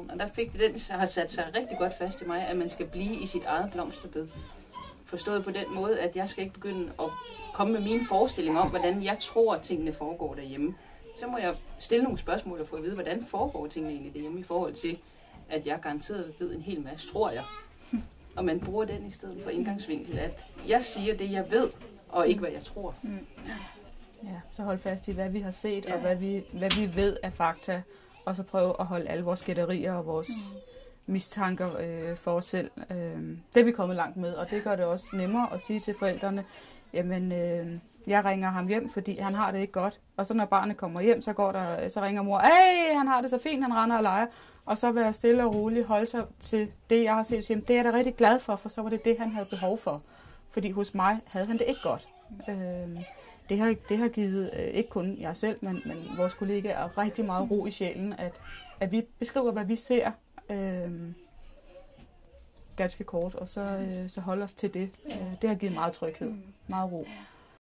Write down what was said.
Og der fik den, har sat sig rigtig godt fast i mig, at man skal blive i sit eget blomsterbed. Forstået på den måde, at jeg skal ikke begynde at komme med mine forestillinger om, hvordan jeg tror, at tingene foregår derhjemme. Så må jeg stille nogle spørgsmål og få at vide, hvordan foregår tingene egentlig derhjemme, i forhold til, at jeg garanteret ved en hel masse, tror jeg. Og man bruger den i stedet for indgangsvinkel, at jeg siger det, jeg ved, og ikke hvad jeg tror. Ja, så hold fast i, hvad vi har set, og hvad vi ved af fakta, og så prøve at holde alle vores gætterier og vores mistanker for os selv. Det er vi kommet langt med, og det gør det også nemmere at sige til forældrene, jamen, jeg ringer ham hjem, fordi han har det ikke godt. Og så når barnet kommer hjem, så ringer mor, hey, han har det så fint, han render og leger. Og så vil jeg stille og roligt holde sig til det, jeg har set hjem. Det er jeg da rigtig glad for så var det det, han havde behov for. Fordi hos mig havde han det ikke godt. Det har givet ikke kun jeg selv, men vores kollegaer rigtig meget ro i sjælen, at vi beskriver, hvad vi ser ganske kort, og så holde os til det. Det har givet meget tryghed, meget ro.